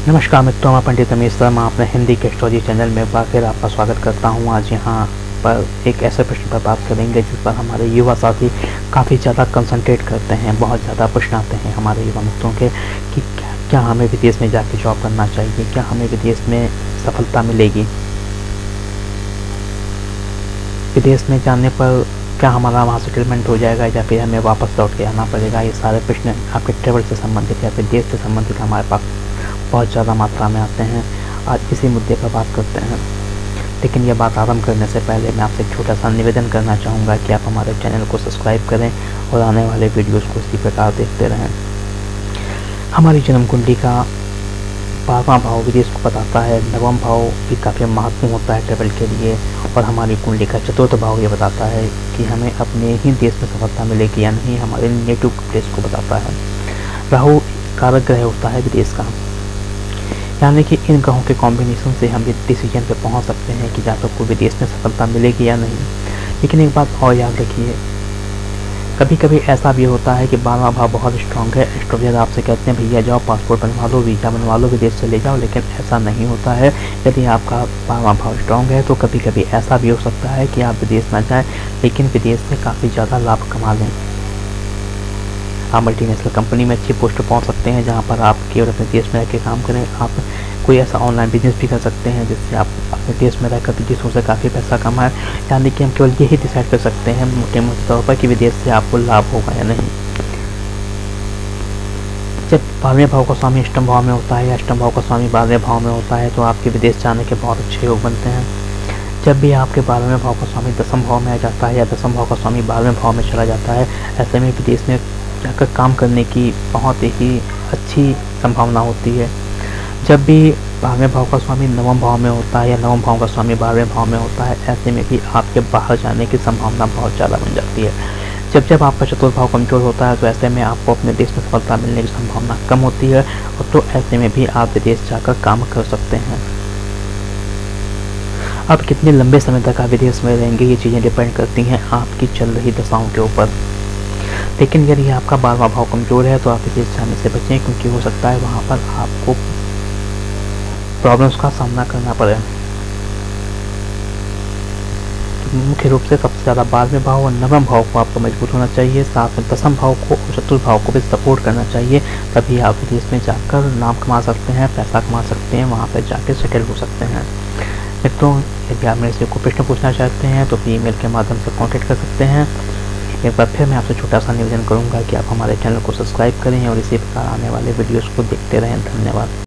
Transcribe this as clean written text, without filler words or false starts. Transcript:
नमस्कार मित्रों, मैं पंडित रमेश शर्मा अपने हिंदी के एस्ट्रोलॉजी चैनल में एक बार फिर आपका स्वागत करता हूं। आज यहाँ पर एक ऐसे प्रश्न पर बात करेंगे जिस पर हमारे युवा साथी काफ़ी ज़्यादा कंसंट्रेट करते हैं, बहुत ज़्यादा प्रश्न आते हैं हमारे युवा मित्रों के कि क्या हमें विदेश में जाके जॉब करना चाहिए, क्या हमें विदेश में सफलता मिलेगी, विदेश में जाने पर क्या हमारा वहाँ सेटलमेंट हो जाएगा या फिर हमें वापस लौट के आना पड़ेगा। ये सारे प्रश्न आपके ट्रेवल से संबंधित या फिर देश से संबंधित हमारे पास बहुत ज़्यादा मात्रा में आते हैं। आज इसी मुद्दे पर बात करते हैं, लेकिन यह बात आरंभ करने से पहले मैं आपसे एक छोटा सा निवेदन करना चाहूँगा कि आप हमारे चैनल को सब्सक्राइब करें और आने वाले वीडियोस को इसी प्रकार देखते रहें। हमारी जन्म कुंडली का 12वां भाव विदेश को बताता है, 9वां भाव भी काफ़ी महत्वपूर्ण होता है ट्रेवल के लिए, और हमारी कुंडली का 4था भाव ये बताता है कि हमें अपने ही देश में सफलता मिलेगी या नहीं, हमारे नेटिव प्लेस को बताता है। राहु कारक ग्रह होता है विदेश का, यानी कि इन ग्रहों के कॉम्बिनेशन से हम एक डिसीजन पे पहुंच सकते हैं कि या तो कोई विदेश में सफलता मिलेगी या नहीं। लेकिन एक बात और याद रखिए, कभी कभी ऐसा भी होता है कि 12वां भाव बहुत स्ट्रांग है, एस्ट्रोलॉजर आपसे कहते हैं भैया जाओ पासपोर्ट बनवा लो, वीज़ा बनवा लो, विदेश चले जाओ, लेकिन ऐसा नहीं होता है। यदि आपका 12वां भाव स्ट्रांग है तो कभी कभी ऐसा भी हो सकता है कि आप विदेश ना जाएं, लेकिन विदेश से काफ़ी ज़्यादा लाभ कमा लें। आप मल्टीनेशनल कंपनी में अच्छी पोस्ट पर पहुँच सकते हैं, जहाँ पर आप केवल अपने देश में रह के काम करें। आप कोई ऐसा ऑनलाइन बिजनेस भी कर सकते हैं जिससे आप अपने देश में रहकर बिजनेस से काफ़ी पैसा कमाएं। यानी कि हम केवल यही डिसाइड कर सकते हैं मोटे मोटे तौर पर कि विदेश से आपको लाभ होगा या नहीं। जब 12वें भाव का स्वामी अष्टम भाव में होता है या अष्टम भाव का स्वामी 12वें भाव में होता है तो आपके विदेश जाने के बहुत अच्छे योग बनते हैं। जब भी आपके 12वें भाव का स्वामी 10वें भाव में आ जाता है या 10वें भाव का स्वामी 12वें भाव में चला जाता है, ऐसे में विदेश में जाकर काम करने की बहुत ही अच्छी संभावना होती है। जब भी 12वें भाव का स्वामी 9वें भाव में होता है या 9वें भाव का स्वामी 12वें भाव में होता है, ऐसे में भी आपके बाहर जाने की संभावना बहुत ज़्यादा बन जाती है। जब जब आपका चतुर्थ भाव कमजोर होता है तो ऐसे में आपको अपने देश में सफलता मिलने की संभावना कम होती है, और तो ऐसे में भी आप विदेश जाकर काम कर सकते हैं। अब कितने लंबे समय तक आप विदेश में रहेंगे ये चीज़ें डिपेंड करती हैं आपकी चल रही दशाओं के ऊपर। लेकिन यदि आपका 12वां भाव कमजोर है तो आप विदेश जाने से बचें, क्योंकि हो सकता है वहाँ पर आपको प्रॉब्लम्स का सामना करना पड़े। मुख्य रूप से सबसे ज़्यादा 12वें भाव और 9वें भाव को आपको मजबूत होना चाहिए, साथ में 10वें भाव को और चतुर्थ भाव को भी सपोर्ट करना चाहिए। तभी आप विदेश में जाकर नाम कमा सकते हैं, पैसा कमा सकते हैं, वहाँ पर जाकर सेटल हो सकते हैं। मित्रों, यदि आप मेरे से कोई प्रश्न पूछना चाहते हैं तो ईमेल के माध्यम से कॉन्टेक्ट कर सकते हैं। एक बार फिर मैं आपसे छोटा सा निवेदन करूंगा कि आप हमारे चैनल को सब्सक्राइब करें और इसी प्रकार आने वाले वीडियोस को देखते रहें। धन्यवाद।